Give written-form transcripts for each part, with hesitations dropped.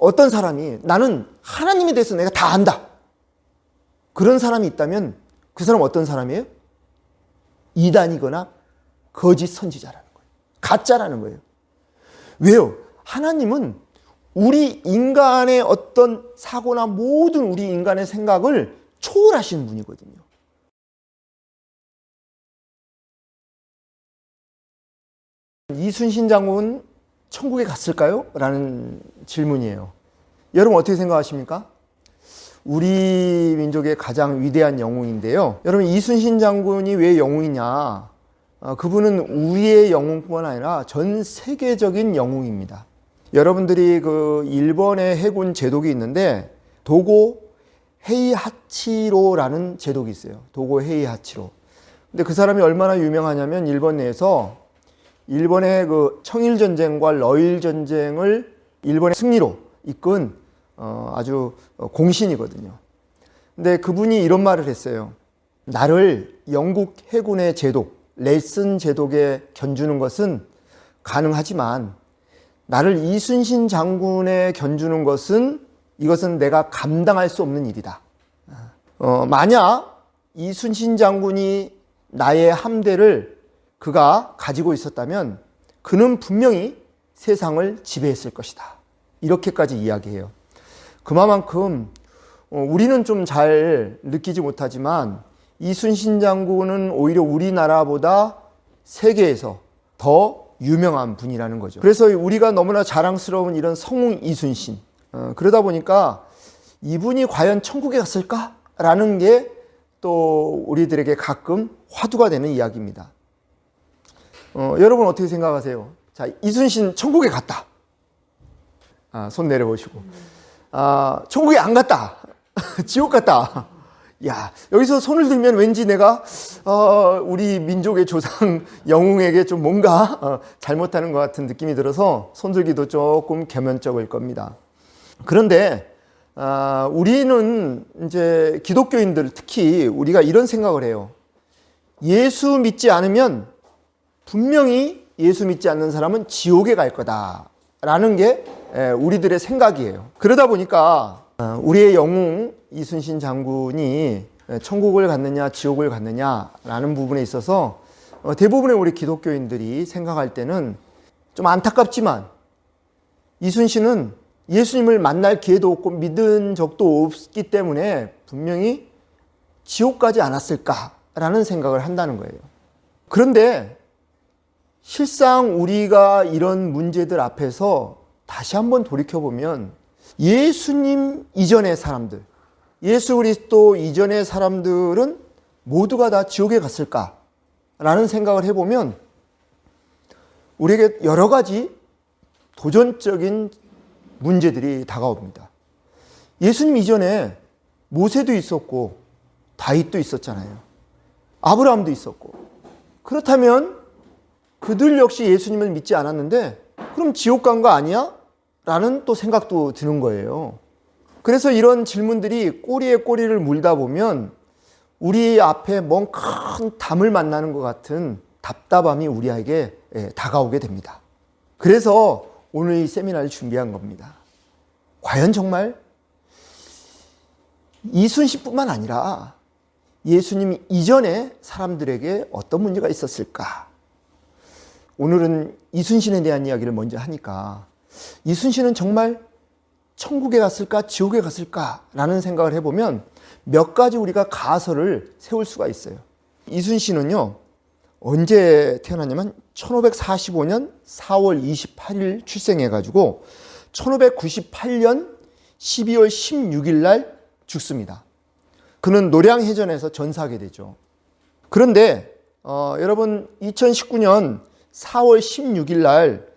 어떤 사람이 나는 하나님에 대해서 내가 다 안다, 그런 사람이 있다면 그 사람은 어떤 사람이에요? 이단이거나 거짓 선지자라는 거예요. 가짜라는 거예요. 왜요? 하나님은 우리 인간의 어떤 사고나 모든 우리 인간의 생각을 초월하시는 분이거든요. 이순신 장군 천국에 갔을까요? 라는 질문이에요. 여러분 어떻게 생각하십니까? 우리 민족의 가장 위대한 영웅인데요. 여러분, 이순신 장군이 왜 영웅이냐? 그분은 우리의 영웅뿐만 아니라 전 세계적인 영웅입니다. 여러분들이 그 일본의 해군 제독이 있는데 도고 헤이하치로라는 제독이 있어요. 도고 헤이하치로. 근데 그 사람이 얼마나 유명하냐면 일본 내에서 일본의 그 청일 전쟁과 러일 전쟁을 일본의 승리로 이끈 아주 공신이거든요. 근데 그분이 이런 말을 했어요. 나를 영국 해군의 제독, 넬슨 제독에 견주는 것은 가능하지만 나를 이순신 장군에 견주는 것은 이것은 내가 감당할 수 없는 일이다. 만약 이순신 장군이 나의 함대를 그가 가지고 있었다면 그는 분명히 세상을 지배했을 것이다. 이렇게까지 이야기해요. 그만큼 우리는 좀 잘 느끼지 못하지만 이순신 장군은 오히려 우리나라보다 세계에서 더 유명한 분이라는 거죠. 그래서 우리가 너무나 자랑스러운 이런 성웅 이순신, 그러다 보니까 이분이 과연 천국에 갔을까라는 게 또 우리들에게 가끔 화두가 되는 이야기입니다. 여러분 어떻게 생각하세요? 자, 이순신 천국에 갔다. 손 내려보시고. 천국에 안 갔다. 지옥 갔다. 야, 여기서 손을 들면 왠지 내가 우리 민족의 조상 영웅에게 좀 뭔가 잘못하는 것 같은 느낌이 들어서 손들기도 조금 겸연쩍을 겁니다. 그런데 우리는 이제 기독교인들 특히 우리가 이런 생각을 해요. 예수 믿지 않으면 분명히 예수 믿지 않는 사람은 지옥에 갈 거다라는 게 우리들의 생각이에요. 그러다 보니까 우리의 영웅 이순신 장군이 천국을 갔느냐 지옥을 갔느냐라는 부분에 있어서 대부분의 우리 기독교인들이 생각할 때는 좀 안타깝지만 이순신은 예수님을 만날 기회도 없고 믿은 적도 없기 때문에 분명히 지옥 가지 않았을까라는 생각을 한다는 거예요. 그런데 실상 우리가 이런 문제들 앞에서 다시 한번 돌이켜보면 예수님 이전의 사람들, 예수 그리스도 이전의 사람들은 모두가 다 지옥에 갔을까라는 생각을 해보면 우리에게 여러 가지 도전적인 문제들이 다가옵니다. 예수님 이전에 모세도 있었고 다윗도 있었잖아요. 아브라함도 있었고. 그렇다면 그들 역시 예수님을 믿지 않았는데 그럼 지옥 간 거 아니야? 라는 또 생각도 드는 거예요. 그래서 이런 질문들이 꼬리에 꼬리를 물다 보면 우리 앞에 먼 큰 담을 만나는 것 같은 답답함이 우리에게 다가오게 됩니다. 그래서 오늘 이 세미나를 준비한 겁니다. 과연 정말 이순신뿐만 아니라 예수님 이전에 사람들에게 어떤 문제가 있었을까? 오늘은 이순신에 대한 이야기를 먼저 하니까 이순신은 정말 천국에 갔을까 지옥에 갔을까라는 생각을 해보면 몇 가지 우리가 가설을 세울 수가 있어요. 이순신은요 언제 태어났냐면 1545년 4월 28일 출생해가지고 1598년 12월 16일 날 죽습니다. 그는 노량해전에서 전사하게 되죠. 그런데 여러분 2019년 4월 16일 날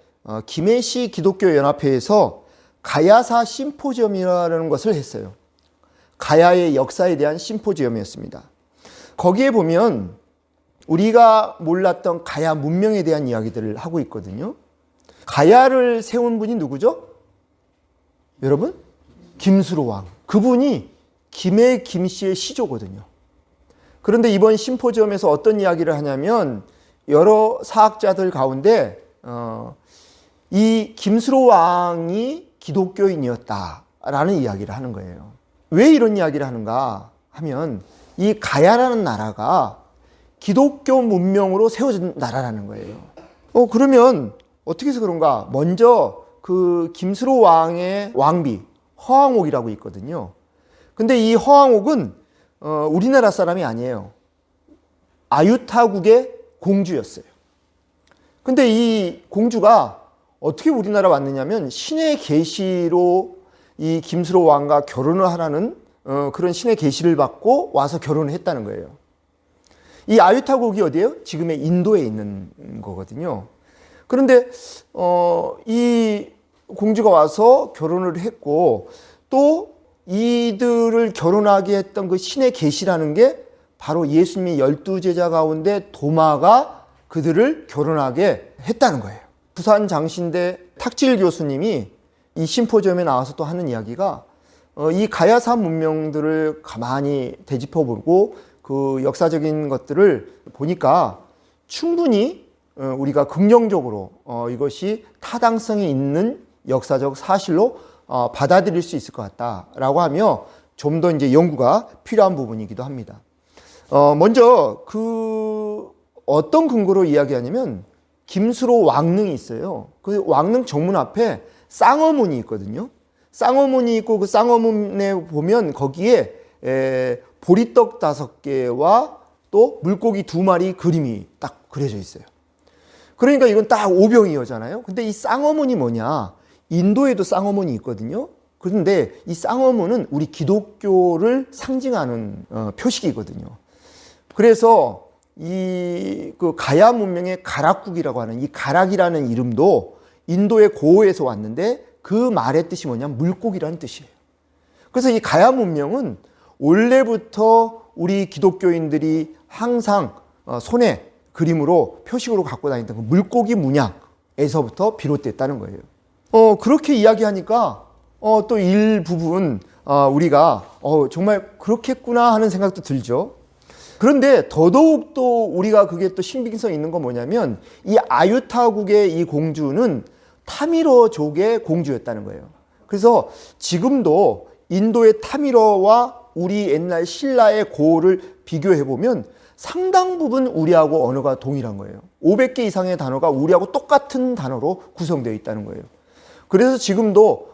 김해시 기독교연합회에서 가야사 심포지엄이라는 것을 했어요. 가야의 역사에 대한 심포지엄이었습니다. 거기에 보면 우리가 몰랐던 가야 문명에 대한 이야기들을 하고 있거든요. 가야를 세운 분이 누구죠? 여러분? 김수로왕. 그분이 김해 김씨의 시조거든요. 그런데 이번 심포지엄에서 어떤 이야기를 하냐면 여러 사학자들 가운데 이 김수로왕이 기독교인이었다라는 이야기를 하는 거예요. 왜 이런 이야기를 하는가 하면 이 가야라는 나라가 기독교 문명으로 세워진 나라라는 거예요. 그러면 어떻게 해서 그런가? 먼저 그 김수로 왕의 왕비 허왕옥이라고 있거든요. 근데 이 허왕옥은 우리나라 사람이 아니에요. 아유타국의 공주였어요. 근데 이 공주가 어떻게 우리나라 왔느냐면 신의 계시로 이 김수로 왕과 결혼을 하라는 그런 신의 계시를 받고 와서 결혼을 했다는 거예요. 이 아유타국이 어디예요? 지금의 인도에 있는 거거든요. 그런데 이 공주가 와서 결혼을 했고 또 이들을 결혼하게 했던 그 신의 계시라는 게 바로 예수님의 12제자 가운데 도마가 그들을 결혼하게 했다는 거예요. 부산 장신대 탁질 교수님이 이 심포지엄에 나와서 또 하는 이야기가 이 가야사 문명들을 가만히 되짚어보고 그 역사적인 것들을 보니까 충분히 우리가 긍정적으로 이것이 타당성이 있는 역사적 사실로 받아들일 수 있을 것 같다라고 하며 좀 더 이제 연구가 필요한 부분이기도 합니다. 먼저 그 어떤 근거로 이야기하냐면 김수로 왕릉이 있어요. 그 왕릉 정문 앞에 쌍어문이 있거든요. 쌍어문이 있고 그 쌍어문에 보면 거기에 보리떡 5개와 또 물고기 2마리 그림이 딱 그려져 있어요. 그러니까 이건 딱 오병이어잖아요. 근데 이 쌍어문이 뭐냐? 인도에도 쌍어문이 있거든요. 그런데 이 쌍어문은 우리 기독교를 상징하는 표식이거든요. 그래서 이 그 가야 문명의 가락국이라고 하는 이 가락이라는 이름도 인도의 고어에서 왔는데 그 말의 뜻이 뭐냐면 물고기라는 뜻이에요. 그래서 이 가야 문명은 원래부터 우리 기독교인들이 항상 손에 그림으로 표식으로 갖고 다니던 그 물고기 문양에서부터 비롯됐다는 거예요. 그렇게 이야기하니까 또 일부분 우리가 정말 그렇겠구나 하는 생각도 들죠. 그런데 더더욱 또 우리가 그게 또 신빙성 있는 건 뭐냐면 이 아유타국의 이 공주는 타미러족의 공주였다는 거예요. 그래서 지금도 인도의 타미러와 우리 옛날 신라의 고어를 비교해 보면 상당 부분 우리하고 언어가 동일한 거예요. 500개 이상의 단어가 우리하고 똑같은 단어로 구성되어 있다는 거예요. 그래서 지금도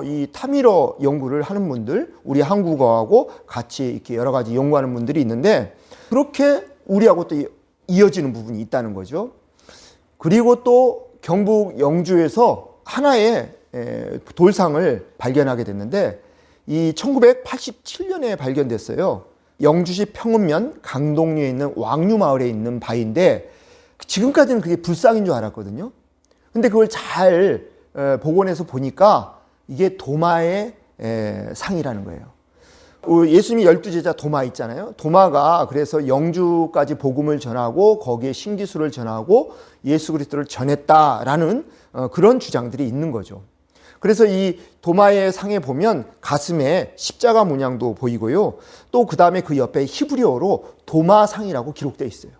이 타미러 연구를 하는 분들, 우리 한국어하고 같이 이렇게 여러 가지 연구하는 분들이 있는데 그렇게 우리하고 또 이어지는 부분이 있다는 거죠. 그리고 또 경북 영주에서 하나의 돌상을 발견하게 됐는데 이 1987년에 발견됐어요. 영주시 평읍면 강동리에 있는 왕류마을에 있는 바위인데 지금까지는 그게 불상인 줄 알았거든요. 근데 그걸 잘 복원해서 보니까 이게 도마의 상이라는 거예요. 예수님이 12제자 도마 있잖아요. 도마가 그래서 영주까지 복음을 전하고 거기에 신기술을 전하고 예수 그리스도를 전했다라는 그런 주장들이 있는 거죠. 그래서 이 도마의 상에 보면 가슴에 십자가 문양도 보이고요. 또 그 다음에 그 옆에 히브리어로 도마상이라고 기록되어 있어요.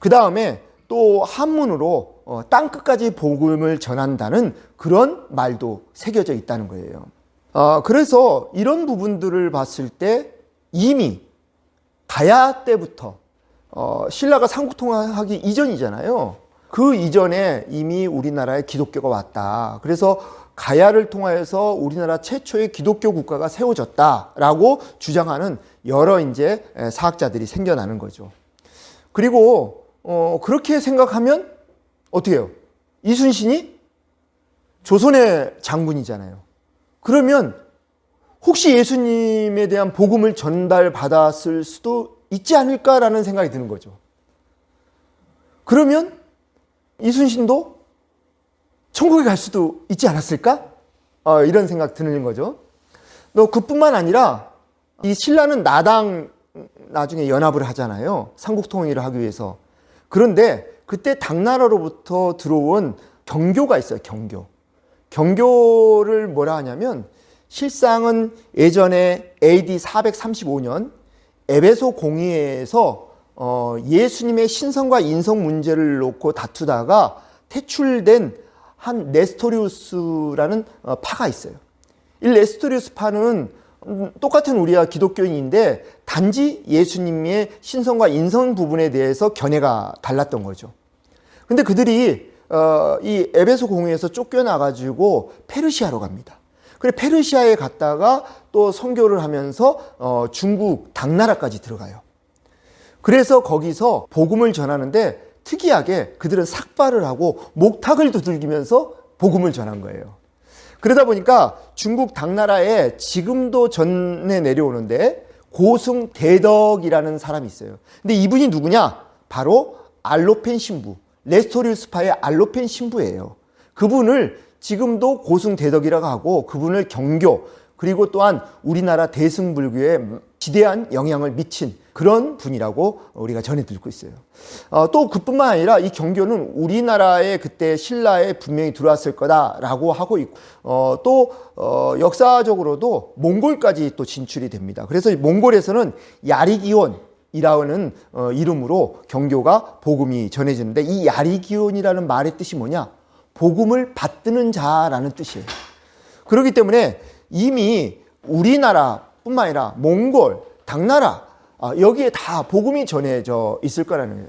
그 다음에 또 한문으로 땅끝까지 복음을 전한다는 그런 말도 새겨져 있다는 거예요. 그래서 이런 부분들을 봤을 때 이미 가야 때부터 신라가 삼국통일하기 이전이잖아요. 그 이전에 이미 우리나라에 기독교가 왔다. 그래서 가야를 통하여서 우리나라 최초의 기독교 국가가 세워졌다라고 주장하는 여러 이제 사학자들이 생겨나는 거죠. 그리고 그렇게 생각하면 어떻게 해요? 이순신이 조선의 장군이잖아요. 그러면 혹시 예수님에 대한 복음을 전달받았을 수도 있지 않을까라는 생각이 드는 거죠. 그러면 이순신도 천국에 갈 수도 있지 않았을까? 이런 생각 드는 거죠. 그뿐만 아니라 이 신라는 나당 나중에 연합을 하잖아요. 삼국통일을 하기 위해서. 그런데 그때 당나라로부터 들어온 경교가 있어요. 경교를 뭐라 하냐면 실상은 예전에 AD 435년 에베소 공의회에서 예수님의 신성과 인성 문제를 놓고 다투다가 퇴출된 한 네스토리우스라는 파가 있어요. 이 네스토리우스 파는 똑같은 우리와 기독교인인데 단지 예수님의 신성과 인성 부분에 대해서 견해가 달랐던 거죠. 근데 그들이 이 에베소 공회에서 쫓겨나가지고 페르시아로 갑니다. 그래 페르시아에 갔다가 또 선교를 하면서 중국 당나라까지 들어가요. 그래서 거기서 복음을 전하는데 특이하게 그들은 삭발을 하고 목탁을 두들기면서 복음을 전한 거예요. 그러다 보니까 중국 당나라에 지금도 전해 내려오는데 고승대덕이라는 사람이 있어요. 근데 이분이 누구냐? 바로 알로펜 신부, 네스토리우스파의 알로펜 신부예요. 그분을 지금도 고승대덕이라고 하고 그분을 경교 그리고 또한 우리나라 대승불교에 지대한 영향을 미친 그런 분이라고 우리가 전해 듣고 있어요. 또 그뿐만 아니라 이 경교는 우리나라에 그때 신라에 분명히 들어왔을 거다라고 하고 있고 또 역사적으로도 몽골까지 또 진출이 됩니다. 그래서 몽골에서는 야리기온이라는 이름으로 경교가 복음이 전해지는데 이 야리기온이라는 말의 뜻이 뭐냐? 복음을 받드는 자라는 뜻이에요. 그렇기 때문에 이미 우리나라뿐만 아니라 몽골, 당나라 여기에 다 복음이 전해져 있을 거라는 거예요.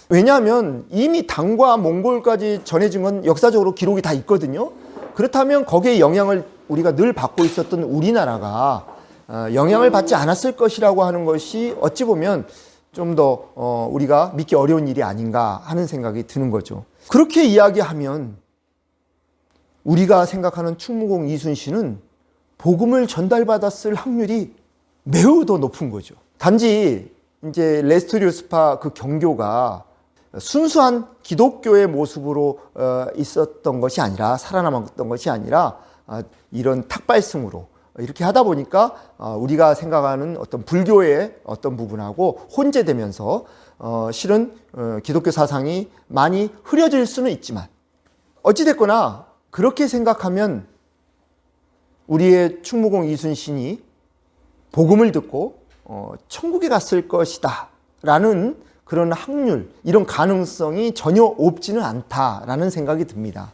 왜냐하면 이미 당과 몽골까지 전해진 건 역사적으로 기록이 다 있거든요. 그렇다면 거기에 영향을 우리가 늘 받고 있었던 우리나라가 영향을 받지 않았을 것이라고 하는 것이 어찌 보면 좀 더 우리가 믿기 어려운 일이 아닌가 하는 생각이 드는 거죠. 그렇게 이야기하면 우리가 생각하는 충무공 이순신은 복음을 전달받았을 확률이 매우 더 높은 거죠. 단지 이제 네스토리우스파 그 경교가 순수한 기독교의 모습으로 있었던 것이 아니라 살아남았던 것이 아니라 이런 탁발승으로 이렇게 하다 보니까 우리가 생각하는 어떤 불교의 어떤 부분하고 혼재되면서 실은 기독교 사상이 많이 흐려질 수는 있지만 어찌됐거나 그렇게 생각하면 우리의 충무공 이순신이 복음을 듣고 천국에 갔을 것이다 라는 그런 확률, 이런 가능성이 전혀 없지는 않다라는 생각이 듭니다.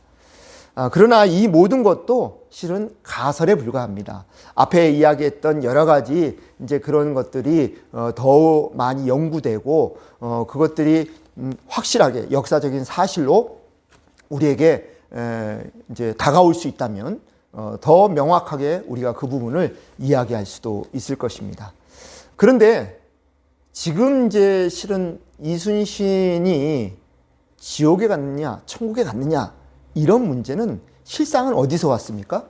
그러나 이 모든 것도 실은 가설에 불과합니다. 앞에 이야기했던 여러 가지 이제 그런 것들이 더 많이 연구되고 그것들이 확실하게 역사적인 사실로 우리에게 이제 다가올 수 있다면 더 명확하게 우리가 그 부분을 이야기할 수도 있을 것입니다. 그런데 지금 이제 실은 이순신이 지옥에 갔느냐, 천국에 갔느냐 이런 문제는 실상은 어디서 왔습니까?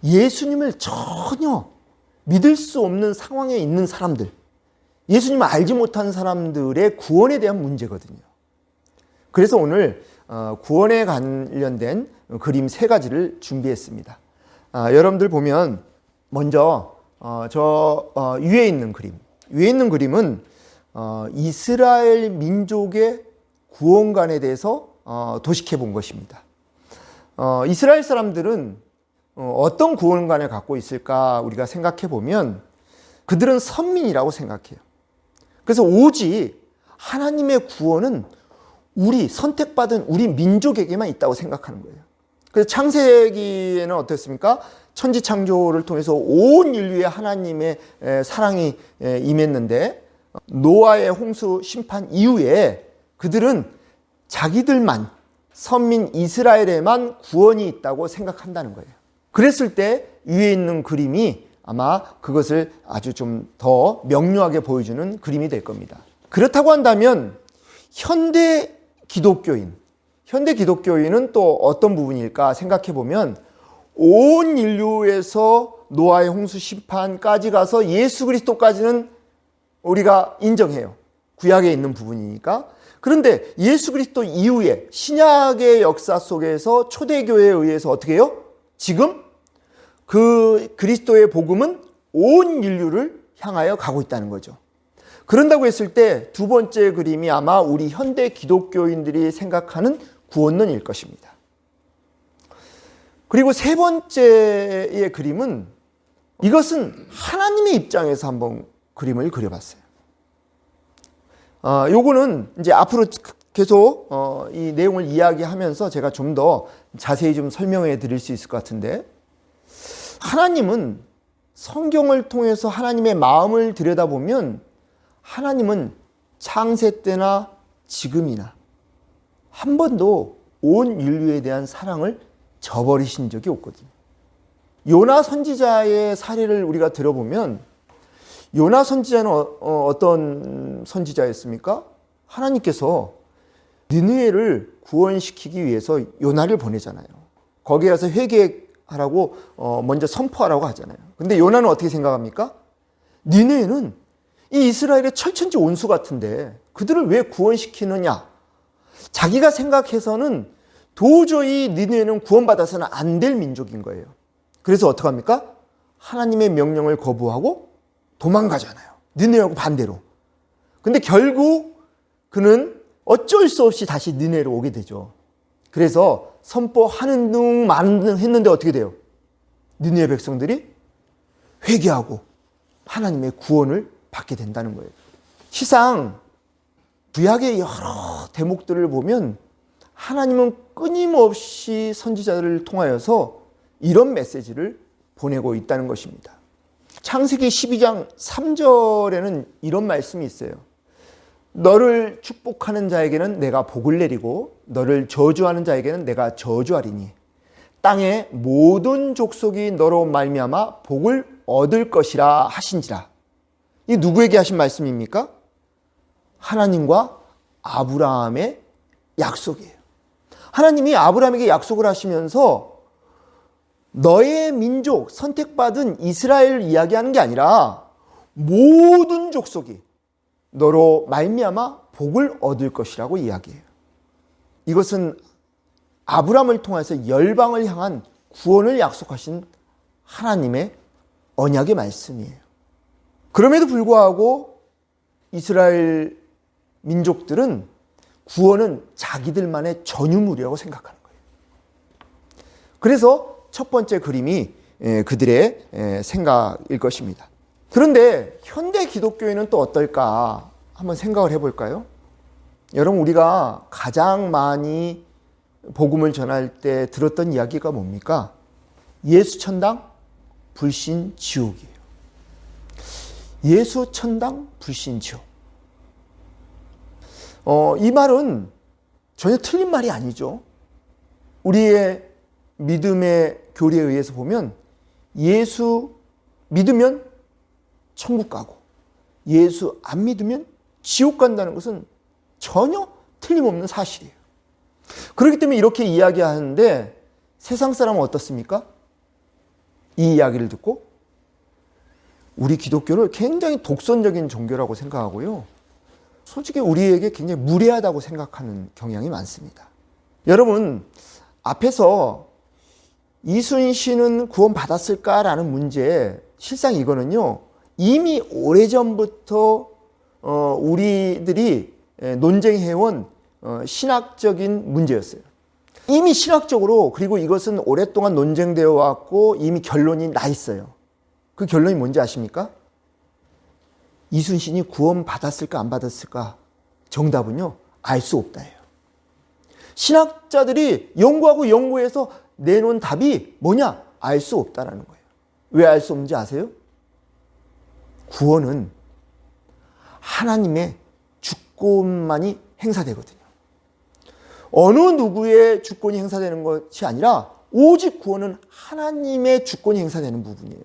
예수님을 전혀 믿을 수 없는 상황에 있는 사람들, 예수님을 알지 못한 사람들의 구원에 대한 문제거든요. 그래서 오늘 구원에 관련된 그림 3가지를 준비했습니다. 여러분들 보면 먼저 저 위에 있는 그림, 위에 있는 그림은 이스라엘 민족의 구원관에 대해서 도식해 본 것입니다. 이스라엘 사람들은 어떤 구원관을 갖고 있을까 우리가 생각해 보면 그들은 선민이라고 생각해요. 그래서 오직 하나님의 구원은 우리 선택받은 우리 민족에게만 있다고 생각하는 거예요. 그래서 창세기에는 어떻습니까? 천지 창조를 통해서 온 인류의 하나님의 사랑이 임했는데 노아의 홍수 심판 이후에 그들은 자기들만 선민 이스라엘에만 구원이 있다고 생각한다는 거예요. 그랬을 때 위에 있는 그림이 아마 그것을 아주 좀 더 명료하게 보여주는 그림이 될 겁니다. 그렇다고 한다면 현대 기독교인은 또 어떤 부분일까 생각해 보면 온 인류에서 노아의 홍수 심판까지 가서 예수 그리스도까지는 우리가 인정해요. 구약에 있는 부분이니까. 그런데 예수 그리스도 이후에 신약의 역사 속에서 초대교회에 의해서 어떻게 해요? 지금 그 그리스도의 복음은 온 인류를 향하여 가고 있다는 거죠. 그런다고 했을 때 두 번째 그림이 아마 우리 현대 기독교인들이 생각하는 구원론일 것입니다. 그리고 세 번째의 그림은 이것은 하나님의 입장에서 한번 그림을 그려봤어요. 요거는 이제 앞으로 계속 이 내용을 이야기하면서 제가 좀 더 자세히 좀 설명해 드릴 수 있을 것 같은데, 하나님은 성경을 통해서 하나님의 마음을 들여다보면 하나님은 창세 때나 지금이나 한 번도 온 인류에 대한 사랑을 저버리신 적이 없거든요. 요나 선지자의 사례를 우리가 들어보면, 요나 선지자는 어떤 선지자였습니까? 하나님께서 니느웨를 구원시키기 위해서 요나를 보내잖아요. 거기에 가서 회개하라고 먼저 선포하라고 하잖아요. 근데 요나는 어떻게 생각합니까? 니느웨는 이 이스라엘의 철천지 온수 같은데 그들을 왜 구원시키느냐? 자기가 생각해서는 도저히 니느웨는 구원받아서는 안 될 민족인 거예요. 그래서 어떡합니까? 하나님의 명령을 거부하고 도망가잖아요. 니느웨하고 반대로. 근데 결국 그는 어쩔 수 없이 다시 니느웨로 오게 되죠. 그래서 선포하는 둥 마는 둥 했는데 어떻게 돼요? 니느웨 백성들이 회개하고 하나님의 구원을 받게 된다는 거예요. 시상 구약의 여러 대목들을 보면 하나님은 끊임없이 선지자들을 통하여서 이런 메시지를 보내고 있다는 것입니다. 창세기 12장 3절에는 이런 말씀이 있어요. 너를 축복하는 자에게는 내가 복을 내리고 너를 저주하는 자에게는 내가 저주하리니 땅의 모든 족속이 너로 말미암아 복을 얻을 것이라 하신지라. 이 누구에게 하신 말씀입니까? 하나님과 아브라함의 약속이에요. 하나님이 아브라함에게 약속을 하시면서 너의 민족, 선택받은 이스라엘을 이야기하는 게 아니라 모든 족속이 너로 말미암아 복을 얻을 것이라고 이야기해요. 이것은 아브라함을 통해서 열방을 향한 구원을 약속하신 하나님의 언약의 말씀이에요. 그럼에도 불구하고 이스라엘 민족들은 구원은 자기들만의 전유물이라고 생각하는 거예요. 그래서 첫 번째 그림이 그들의 생각일 것입니다. 그런데 현대 기독교인은 또 어떨까 한번 생각을 해볼까요? 여러분, 우리가 가장 많이 복음을 전할 때 들었던 이야기가 뭡니까? 예수 천당, 불신 지옥이에요. 예수 천당, 불신 지옥. 이 말은 전혀 틀린 말이 아니죠. 우리의 믿음의 교리에 의해서 보면 예수 믿으면 천국 가고 예수 안 믿으면 지옥 간다는 것은 전혀 틀림없는 사실이에요. 그렇기 때문에 이렇게 이야기하는데 세상 사람은 어떻습니까? 이 이야기를 듣고 우리 기독교를 굉장히 독선적인 종교라고 생각하고요. 솔직히 우리에게 굉장히 무례하다고 생각하는 경향이 많습니다. 여러분, 앞에서 이순신은 구원받았을까라는 문제, 실상 이거는요, 이미 오래전부터 우리들이 논쟁해온 신학적인 문제였어요. 이미 신학적으로, 그리고 이것은 오랫동안 논쟁되어 왔고 이미 결론이 나 있어요. 그 결론이 뭔지 아십니까? 이순신이 구원받았을까 안 받았을까? 정답은요, 알 수 없다예요. 신학자들이 연구하고 연구해서 내놓은 답이 뭐냐? 알 수 없다라는 거예요. 왜 알 수 없는지 아세요? 구원은 하나님의 주권만이 행사되거든요. 어느 누구의 주권이 행사되는 것이 아니라 오직 구원은 하나님의 주권이 행사되는 부분이에요.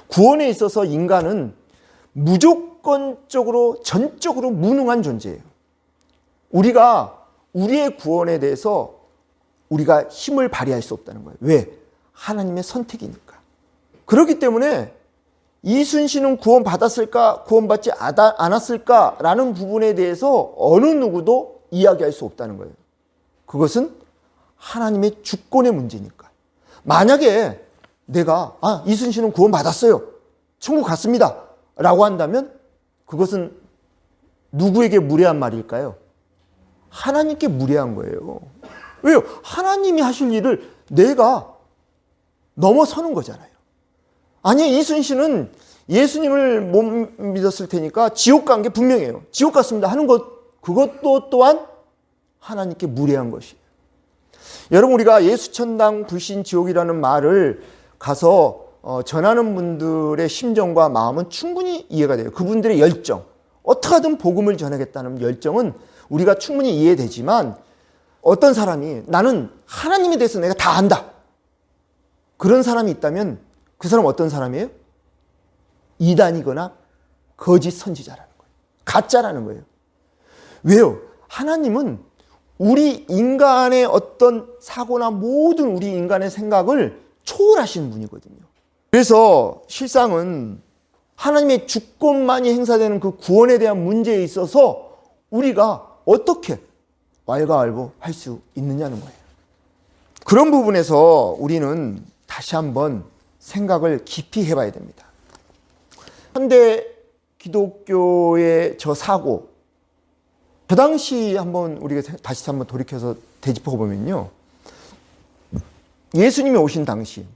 구원에 있어서 인간은 무조건적으로 전적으로 무능한 존재예요. 우리가 우리의 구원에 대해서 우리가 힘을 발휘할 수 없다는 거예요. 왜? 하나님의 선택이니까. 그렇기 때문에 이순신은 구원받았을까, 구원받지 않았을까라는 부분에 대해서 어느 누구도 이야기할 수 없다는 거예요. 그것은 하나님의 주권의 문제니까. 만약에 내가 이순신은 구원받았어요, 천국 갔습니다 라고 한다면 그것은 누구에게 무례한 말일까요? 하나님께 무례한 거예요. 왜요? 하나님이 하실 일을 내가 넘어서는 거잖아요. 아니, 이순신은 예수님을 못 믿었을 테니까 지옥 간 게 분명해요. 지옥 갔습니다 하는 것, 그것도 또한 하나님께 무례한 것이에요. 여러분, 우리가 예수천당 불신지옥이라는 말을 가서 전하는 분들의 심정과 마음은 충분히 이해가 돼요. 그분들의 열정, 어떻게 하든 복음을 전하겠다는 열정은 우리가 충분히 이해되지만, 어떤 사람이 나는 하나님에 대해서 내가 다 안다, 그런 사람이 있다면 그 사람은 어떤 사람이에요? 이단이거나 거짓 선지자라는 거예요. 가짜라는 거예요. 왜요? 하나님은 우리 인간의 어떤 사고나 모든 우리 인간의 생각을 초월하신 분이거든요. 그래서 실상은 하나님의 주권만이 행사되는 그 구원에 대한 문제에 있어서 우리가 어떻게 왈가왈부할 수 있느냐는 거예요. 그런 부분에서 우리는 다시 한번 생각을 깊이 해봐야 됩니다. 현대 기독교의 저 사고, 그 당시 한번 우리가 다시 한번 돌이켜서 되짚어 보면요, 예수님이 오신 당시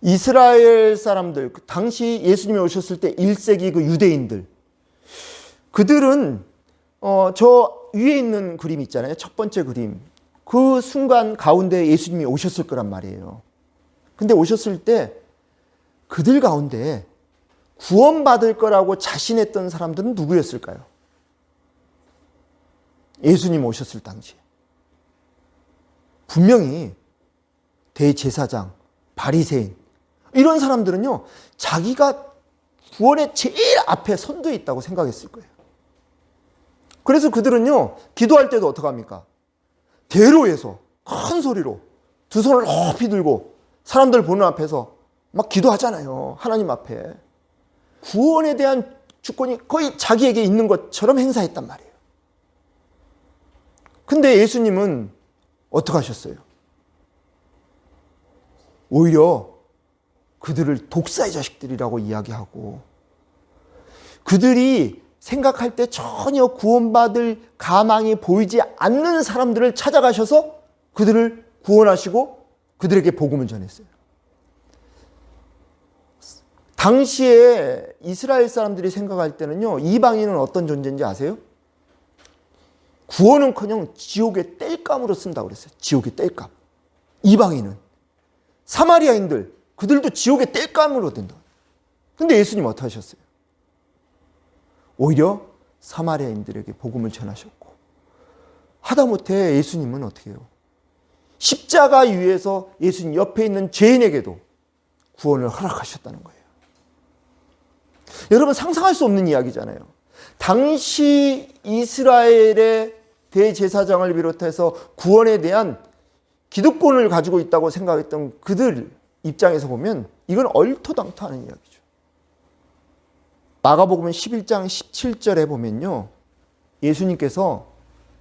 이스라엘 사람들, 당시 예수님이 오셨을 때 1세기 그 유대인들, 그들은 저 위에 있는 그림 있잖아요. 첫 번째 그림. 그 순간 가운데 예수님이 오셨을 거란 말이에요. 근데 오셨을 때 그들 가운데 구원받을 거라고 자신했던 사람들은 누구였을까요? 예수님 오셨을 당시에. 분명히 대제사장, 바리새인, 이런 사람들은요, 자기가 구원의 제일 앞에 선두에 있다고 생각했을 거예요. 그래서 그들은요, 기도할 때도 어떡합니까? 대로에서 큰 소리로 두 손을 높이 들고 사람들 보는 앞에서 막 기도하잖아요. 하나님 앞에. 구원에 대한 주권이 거의 자기에게 있는 것처럼 행사했단 말이에요. 근데 예수님은 어떻게 하셨어요? 오히려 그들을 독사의 자식들이라고 이야기하고, 그들이 생각할 때 전혀 구원받을 가망이 보이지 않는 사람들을 찾아가셔서 그들을 구원하시고 그들에게 복음을 전했어요. 당시에 이스라엘 사람들이 생각할 때는요, 이방인은 어떤 존재인지 아세요? 구원은커녕 지옥의 땔감으로 쓴다고 그랬어요. 지옥의 땔감. 이방인은. 사마리아인들, 그들도 지옥의 땔감으로 된다. 근데 예수님 어떻게 하셨어요? 오히려 사마리아인들에게 복음을 전하셨고, 하다못해 예수님은 어떻게 해요? 십자가 위에서 예수님 옆에 있는 죄인에게도 구원을 허락하셨다는 거예요. 여러분, 상상할 수 없는 이야기잖아요. 당시 이스라엘의 대제사장을 비롯해서 구원에 대한 기득권을 가지고 있다고 생각했던 그들 입장에서 보면 이건 얼토당토하는 이야기죠. 마가복음 11장 17절에 보면요, 예수님께서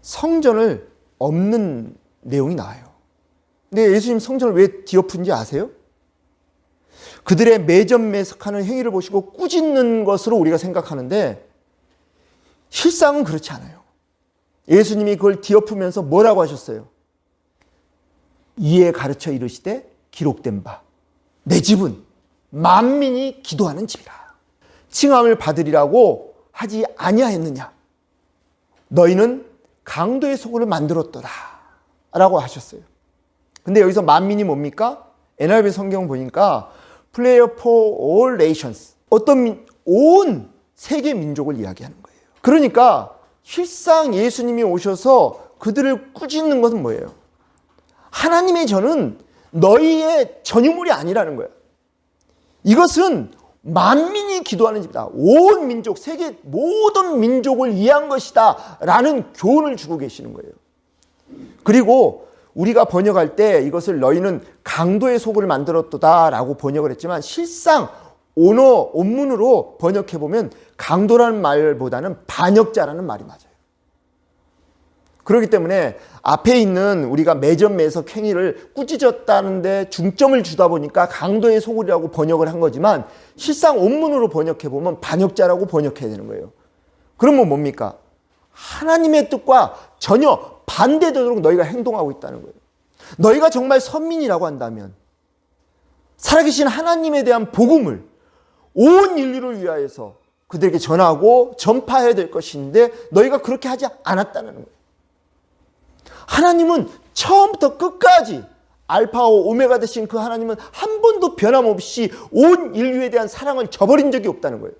성전을 엎는 내용이 나와요. 근데 예수님 성전을 왜 뒤엎은지 아세요? 그들의 매점매석하는 행위를 보시고 꾸짖는 것으로 우리가 생각하는데, 실상은 그렇지 않아요. 예수님이 그걸 뒤엎으면서 뭐라고 하셨어요? 이에 가르쳐 이르시되 기록된 바 내 집은 만민이 기도하는 집이라. 칭함을 받으리라고 하지 아니하였느냐? 너희는 강도의 소굴을 만들었도다 라고 하셨어요. 근데 여기서 만민이 뭡니까? NIV 성경 보니까 Prayer for all nations, 온 세계 민족을 이야기하는 거예요. 그러니까 실상 예수님이 오셔서 그들을 꾸짖는 것은 뭐예요? 하나님의 전은 너희의 전유물이 아니라는 거예요. 이것은 만민이 기도하는 집이다. 온 민족, 세계 모든 민족을 위한 것이다 라는 교훈을 주고 계시는 거예요. 그리고 우리가 번역할 때 이것을 너희는 강도의 소굴을 만들었도다 라고 번역을 했지만, 실상 원문으로 번역해보면 강도라는 말보다는 반역자라는 말이 맞아요. 그렇기 때문에 앞에 있는 우리가 매점매석 행위를 꾸짖었다는데 중점을 주다 보니까 강도의 소굴이라고 번역을 한 거지만, 실상 원문으로 번역해보면 반역자라고 번역해야 되는 거예요. 그러면 뭡니까? 하나님의 뜻과 전혀 반대되도록 너희가 행동하고 있다는 거예요. 너희가 정말 선민이라고 한다면 살아계신 하나님에 대한 복음을 온 인류를 위하여서 그들에게 전하고 전파해야 될 것인데 너희가 그렇게 하지 않았다는 거예요. 하나님은 처음부터 끝까지 알파와 오메가 되신 그 하나님은 한 번도 변함없이 온 인류에 대한 사랑을 저버린 적이 없다는 거예요.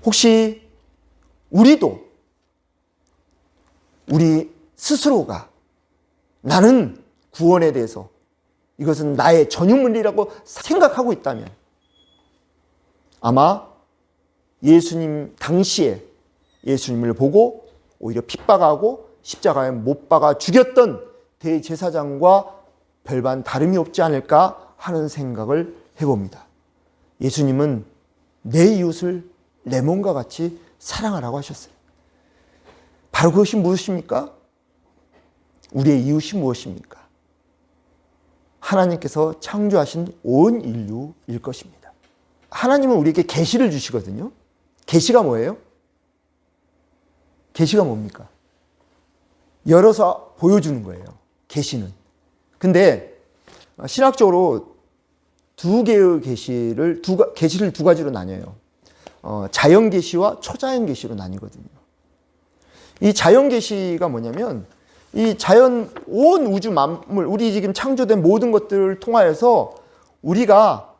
혹시 우리도 우리 스스로가 나는 구원에 대해서 이것은 나의 전유물이라고 생각하고 있다면 아마 예수님 당시에 예수님을 보고 오히려 핍박하고 십자가에 못 박아 죽였던 대제사장과 별반 다름이 없지 않을까 하는 생각을 해봅니다. 예수님은 내 이웃을 내 몸과 같이 사랑하라고 하셨어요. 바로 그것이 무엇입니까? 우리의 이웃이 무엇입니까? 하나님께서 창조하신 온 인류일 것입니다. 하나님은 우리에게 계시를 주시거든요. 계시가 뭐예요? 계시가 뭡니까? 열어서 보여주는 거예요. 계시는. 근데 신학적으로 두 개의 계시를 두 가지로 나뉘어요. 자연 계시와 초자연 계시로 나뉘거든요. 이 자연 계시가 뭐냐면 이 자연 온 우주 만물 우리 지금 창조된 모든 것들을 통하여서 우리가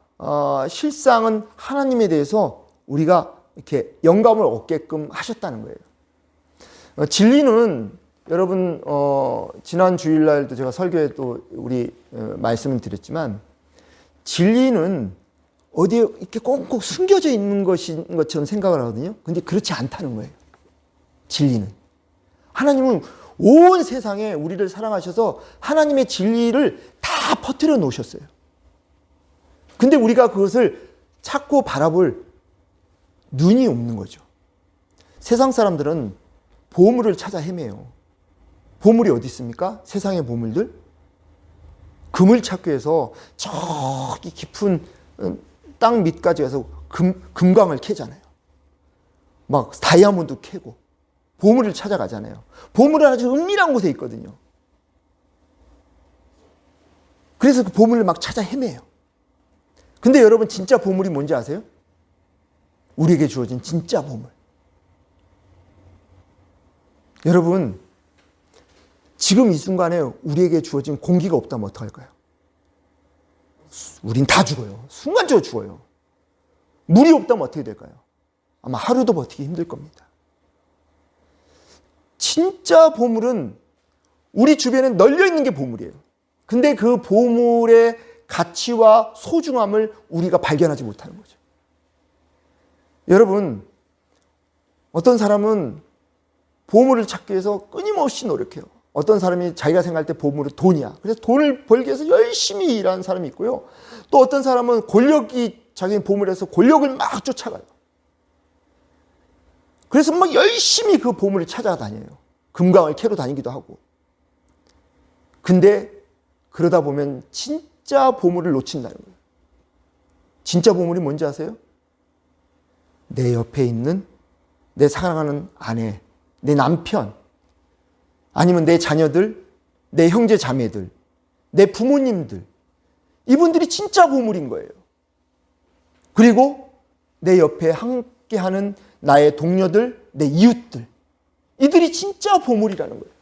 실상은 하나님에 대해서 우리가 이렇게 영감을 얻게끔 하셨다는 거예요. 진리는 여러분 지난 주일날도 제가 설교에 또 우리 말씀을 드렸지만 진리는 어디에 이렇게 꽁꽁 숨겨져 있는 것인 것처럼 생각을 하거든요. 근데 그렇지 않다는 거예요. 진리는. 하나님은 온 세상에 우리를 사랑하셔서 하나님의 진리를 다 퍼뜨려 놓으셨어요. 근데 우리가 그것을 찾고 바라볼 눈이 없는 거죠. 세상 사람들은 보물을 찾아 헤매요. 보물이 어디 있습니까? 세상의 보물들? 금을 찾기 위해서 저기 깊은 땅 밑까지 가서 금광을 캐잖아요. 막 다이아몬드 캐고 보물을 찾아가잖아요. 보물은 아주 은밀한 곳에 있거든요. 그래서 그 보물을 막 찾아 헤매요. 근데 여러분 진짜 보물이 뭔지 아세요? 우리에게 주어진 진짜 보물. 여러분 지금 이 순간에 우리에게 주어진 공기가 없다면 어떡할까요? 우린 다 죽어요. 순간적으로 죽어요. 물이 없다면 어떻게 될까요? 아마 하루도 버티기 힘들 겁니다. 진짜 보물은 우리 주변에 널려 있는 게 보물이에요. 근데 그 보물의 가치와 소중함을 우리가 발견하지 못하는 거죠. 여러분, 어떤 사람은 보물을 찾기 위해서 끊임없이 노력해요. 어떤 사람이 자기가 생각할 때 보물은 돈이야. 그래서 돈을 벌기 위해서 열심히 일하는 사람이 있고요. 또 어떤 사람은 권력이 자기 보물에서 권력을 막 쫓아가요. 그래서 막 열심히 그 보물을 찾아다녀요. 금강을 캐러 다니기도 하고. 근데 그러다 보면 진짜 보물을 놓친다는 거예요. 진짜 보물이 뭔지 아세요? 내 옆에 있는 내 사랑하는 아내, 내 남편, 아니면 내 자녀들, 내 형제 자매들, 내 부모님들, 이분들이 진짜 보물인 거예요. 그리고 내 옆에 함께하는 나의 동료들, 내 이웃들, 이들이 진짜 보물이라는 거예요.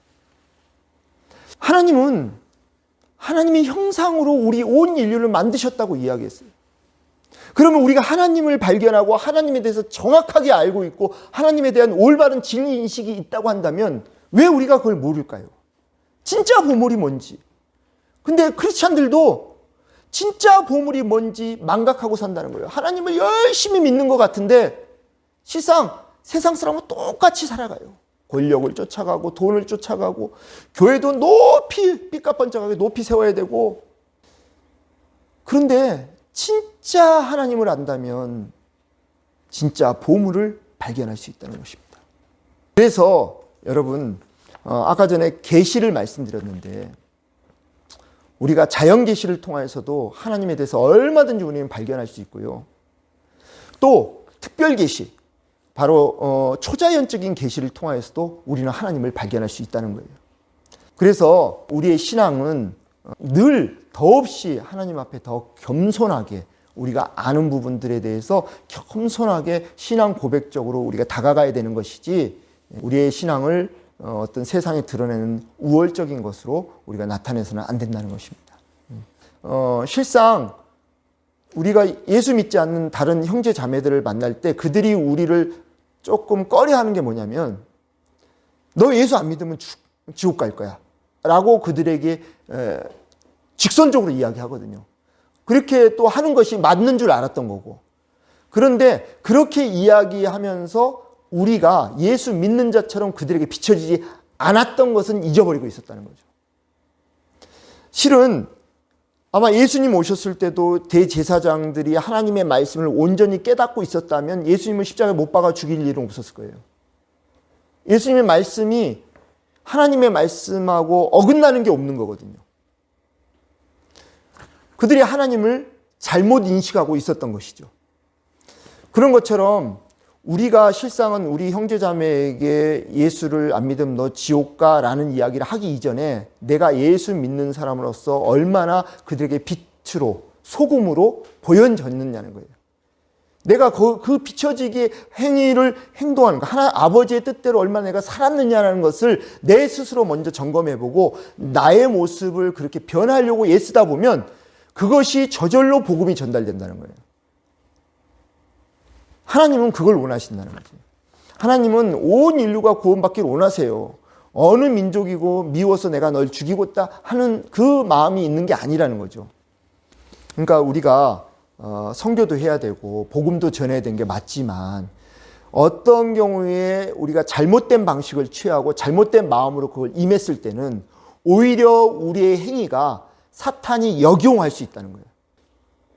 하나님은 하나님의 형상으로 우리 온 인류를 만드셨다고 이야기했어요. 그러면 우리가 하나님을 발견하고 하나님에 대해서 정확하게 알고 있고 하나님에 대한 올바른 진리 인식이 있다고 한다면 왜 우리가 그걸 모를까요? 진짜 보물이 뭔지. 근데 크리스찬들도 진짜 보물이 뭔지 망각하고 산다는 거예요. 하나님을 열심히 믿는 것 같은데 실상 세상 사람은 똑같이 살아가요. 권력을 쫓아가고 돈을 쫓아가고 교회도 높이 삐까뻔쩍하게 높이 세워야 되고. 그런데 진짜 하나님을 안다면 진짜 보물을 발견할 수 있다는 것입니다. 그래서 여러분 아까 전에 계시를 말씀드렸는데 우리가 자연 계시를 통해서도 하나님에 대해서 얼마든지 우리는 발견할 수 있고요. 또 특별 계시, 바로 초자연적인 계시를 통하여서도 우리는 하나님을 발견할 수 있다는 거예요. 그래서 우리의 신앙은 늘 더없이 하나님 앞에 더 겸손하게 우리가 아는 부분들에 대해서 겸손하게 신앙 고백적으로 우리가 다가가야 되는 것이지 우리의 신앙을 어떤 세상에 드러내는 우월적인 것으로 우리가 나타내서는 안 된다는 것입니다. 실상 우리가 예수 믿지 않는 다른 형제 자매들을 만날 때 그들이 우리를 조금 꺼려하는 게 뭐냐면 너 예수 안 믿으면 지옥 갈 거야 라고 그들에게 직선적으로 이야기하거든요. 그렇게 또 하는 것이 맞는 줄 알았던 거고, 그런데 그렇게 이야기하면서 우리가 예수 믿는 자처럼 그들에게 비춰지지 않았던 것은 잊어버리고 있었다는 거죠. 실은 아마 예수님 오셨을 때도 대제사장들이 하나님의 말씀을 온전히 깨닫고 있었다면 예수님을 십자가에 못 박아 죽일 일은 없었을 거예요. 예수님의 말씀이 하나님의 말씀하고 어긋나는 게 없는 거거든요. 그들이 하나님을 잘못 인식하고 있었던 것이죠. 그런 것처럼 우리가 실상은 우리 형제자매에게 예수를 안 믿으면 너 지옥 가라는 이야기를 하기 이전에 내가 예수 믿는 사람으로서 얼마나 그들에게 빛으로 소금으로 보여졌느냐는 거예요. 내가 그 비춰지게 행위를 행동하는 거, 하나 아버지의 뜻대로 얼마나 내가 살았느냐는 것을 내 스스로 먼저 점검해보고 나의 모습을 그렇게 변하려고 애쓰다 보면 그것이 저절로 복음이 전달된다는 거예요. 하나님은 그걸 원하신다는 거지. 하나님은 온 인류가 구원받기를 원하세요. 어느 민족이고 미워서 내가 널 죽이고 있다 하는 그 마음이 있는 게 아니라는 거죠. 그러니까 우리가 선교도 해야 되고 복음도 전해야 되는 게 맞지만 어떤 경우에 우리가 잘못된 방식을 취하고 잘못된 마음으로 그걸 임했을 때는 오히려 우리의 행위가 사탄이 역용할 수 있다는 거예요.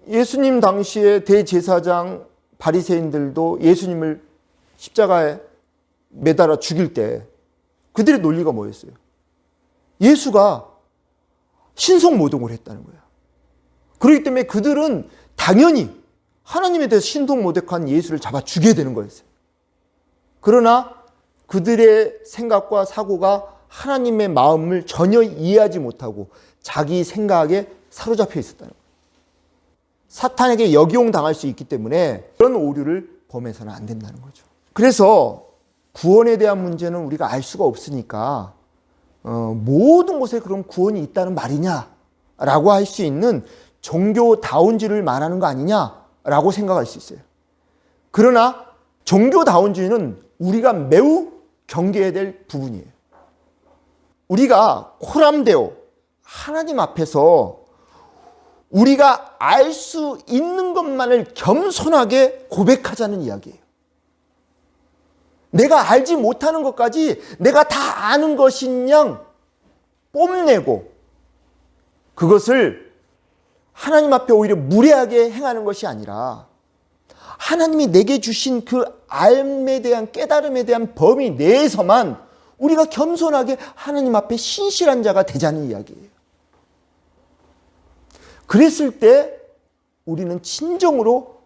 예수님 당시에 대제사장 바리새인들도 예수님을 십자가에 매달아 죽일 때 그들의 논리가 뭐였어요? 예수가 신성모독을 했다는 거예요. 그렇기 때문에 그들은 당연히 하나님에 대해서 신성모독한 예수를 잡아 죽여야 되는 거였어요. 그러나 그들의 생각과 사고가 하나님의 마음을 전혀 이해하지 못하고 자기 생각에 사로잡혀 있었다는 거예요. 사탄에게 역용당할 수 있기 때문에 그런 오류를 범해서는 안 된다는 거죠. 그래서 구원에 대한 문제는 우리가 알 수가 없으니까 모든 곳에 그럼 구원이 있다는 말이냐라고 할 수 있는 종교다운주의를 말하는 거 아니냐라고 생각할 수 있어요. 그러나 종교다운주의는 우리가 매우 경계해야 될 부분이에요. 우리가 코람데오 하나님 앞에서 우리가 알 수 있는 것만을 겸손하게 고백하자는 이야기예요. 내가 알지 못하는 것까지 내가 다 아는 것인 양 뽐내고 그것을 하나님 앞에 오히려 무례하게 행하는 것이 아니라 하나님이 내게 주신 그 알에 대한 깨달음에 대한 범위 내에서만 우리가 겸손하게 하나님 앞에 신실한 자가 되자는 이야기예요. 그랬을 때 우리는 진정으로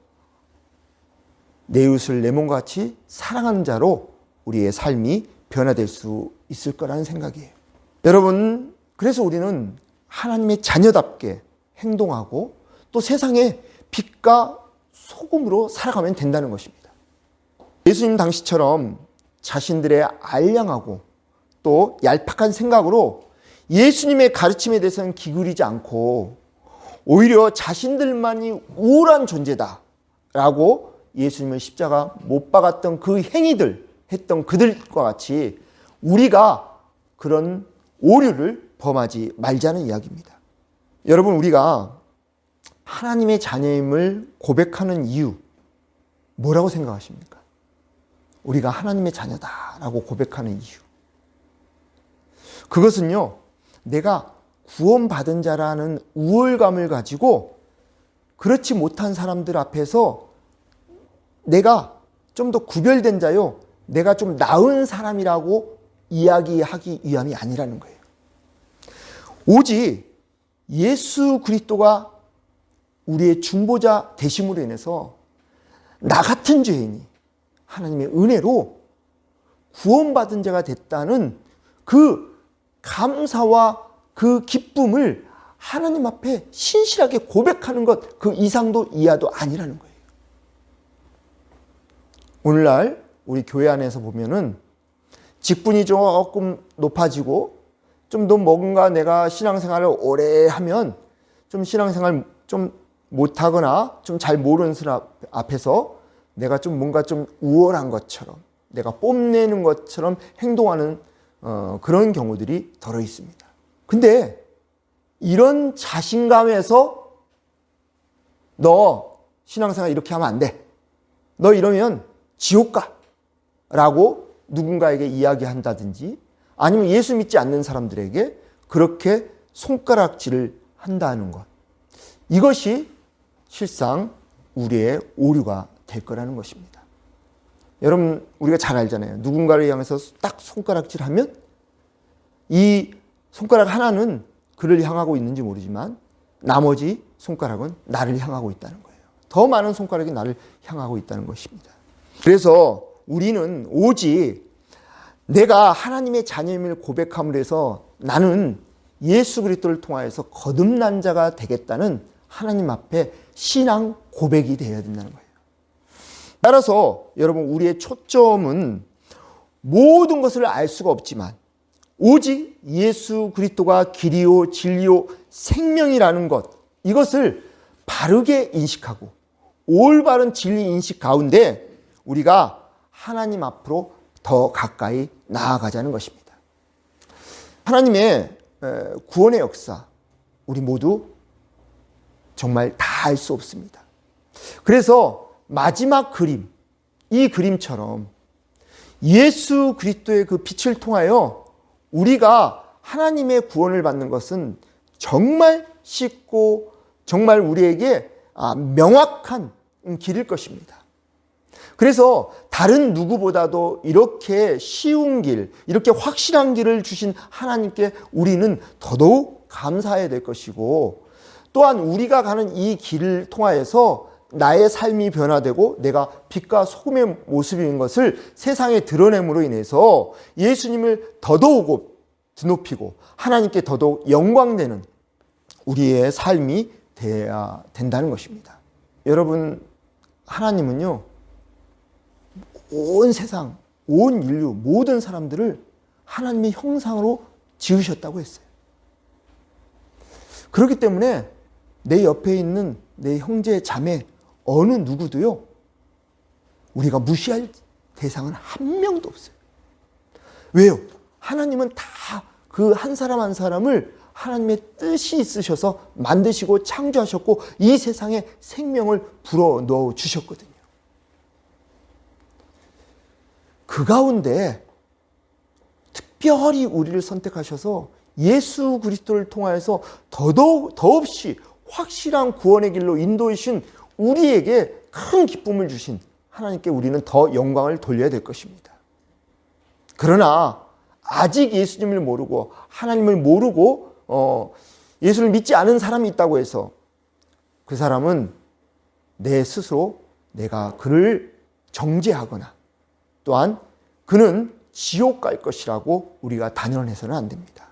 내 이웃을 내 몸과 같이 사랑하는 자로 우리의 삶이 변화될 수 있을 거라는 생각이에요. 여러분, 그래서 우리는 하나님의 자녀답게 행동하고 또 세상에 빛과 소금으로 살아가면 된다는 것입니다. 예수님 당시처럼 자신들의 알량하고 또 얄팍한 생각으로 예수님의 가르침에 대해서는 기울이지 않고 오히려 자신들만이 우월한 존재다라고 예수님을 십자가 못 박았던 그 행위들 했던 그들과 같이 우리가 그런 오류를 범하지 말자는 이야기입니다. 여러분, 우리가 하나님의 자녀임을 고백하는 이유 뭐라고 생각하십니까? 우리가 하나님의 자녀다라고 고백하는 이유, 그것은요, 내가 구원받은 자라는 우월감을 가지고 그렇지 못한 사람들 앞에서 내가 좀 더 구별된 자요, 내가 좀 나은 사람이라고 이야기하기 위함이 아니라는 거예요. 오직 예수 그리스도가 우리의 중보자 되심으로 인해서 나 같은 죄인이 하나님의 은혜로 구원받은 자가 됐다는 그 감사와 그 기쁨을 하나님 앞에 신실하게 고백하는 것, 그 이상도 이하도 아니라는 거예요. 오늘날 우리 교회 안에서 보면은 직분이 조금 높아지고 좀 더 뭔가 내가 신앙생활을 오래 하면 좀 신앙생활 좀 못하거나 좀 잘 모르는 사람 앞에서 내가 좀 뭔가 좀 우월한 것처럼 내가 뽐내는 것처럼 행동하는 그런 경우들이 덜어 있습니다. 근데 이런 자신감에서 너 신앙생활 이렇게 하면 안 돼. 너 이러면 지옥 가. 라고 누군가에게 이야기한다든지 아니면 예수 믿지 않는 사람들에게 그렇게 손가락질을 한다는 것. 이것이 실상 우리의 오류가 될 거라는 것입니다. 여러분 우리가 잘 알잖아요. 누군가를 향해서 딱 손가락질하면 이 손가락 하나는 그를 향하고 있는지 모르지만 나머지 손가락은 나를 향하고 있다는 거예요. 더 많은 손가락이 나를 향하고 있다는 것입니다. 그래서 우리는 오직 내가 하나님의 자녀임을 고백함으로 해서 나는 예수 그리스도를 통하여서 거듭난 자가 되겠다는 하나님 앞에 신앙 고백이 되어야 된다는 거예요. 따라서 여러분 우리의 초점은 모든 것을 알 수가 없지만 오직 예수 그리스도가 길이요 진리요 생명이라는 것, 이것을 바르게 인식하고 올바른 진리 인식 가운데 우리가 하나님 앞으로 더 가까이 나아가자는 것입니다. 하나님의 구원의 역사 우리 모두 정말 다 알 수 없습니다. 그래서 마지막 그림, 이 그림처럼 예수 그리스도의 그 빛을 통하여 우리가 하나님의 구원을 받는 것은 정말 쉽고 정말 우리에게 명확한 길일 것입니다. 그래서 다른 누구보다도 이렇게 쉬운 길, 이렇게 확실한 길을 주신 하나님께 우리는 더더욱 감사해야 될 것이고, 또한 우리가 가는 이 길을 통하여서 나의 삶이 변화되고 내가 빛과 소금의 모습인 것을 세상에 드러냄으로 인해서 예수님을 더더욱 드높이고 하나님께 더더욱 영광되는 우리의 삶이 되어야 된다는 것입니다. 여러분, 하나님은요, 온 세상, 온 인류, 모든 사람들을 하나님의 형상으로 지으셨다고 했어요. 그렇기 때문에 내 옆에 있는 내 형제, 자매, 어느 누구도요, 우리가 무시할 대상은 한 명도 없어요. 왜요? 하나님은 다 그 한 사람 한 사람을 하나님의 뜻이 있으셔서 만드시고 창조하셨고 이 세상에 생명을 불어넣어 주셨거든요. 그 가운데 특별히 우리를 선택하셔서 예수 그리스도를 통하여서 더없이 확실한 구원의 길로 인도해 주신 우리에게 큰 기쁨을 주신 하나님께 우리는 더 영광을 돌려야 될 것입니다. 그러나 아직 예수님을 모르고 하나님을 모르고 예수를 믿지 않은 사람이 있다고 해서 그 사람은 내 스스로 내가 그를 정죄하거나 또한 그는 지옥 갈 것이라고 우리가 단언해서는 안 됩니다.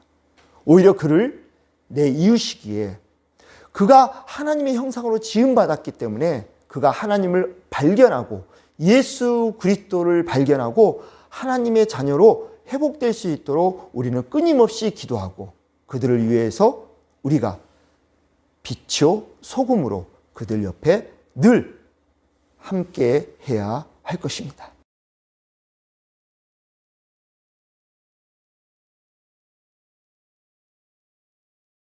오히려 그를 내 이웃이기에 그가 하나님의 형상으로 지음받았기 때문에 그가 하나님을 발견하고 예수 그리스도를 발견하고 하나님의 자녀로 회복될 수 있도록 우리는 끊임없이 기도하고 그들을 위해서 우리가 빛이요 소금으로 그들 옆에 늘 함께 해야 할 것입니다.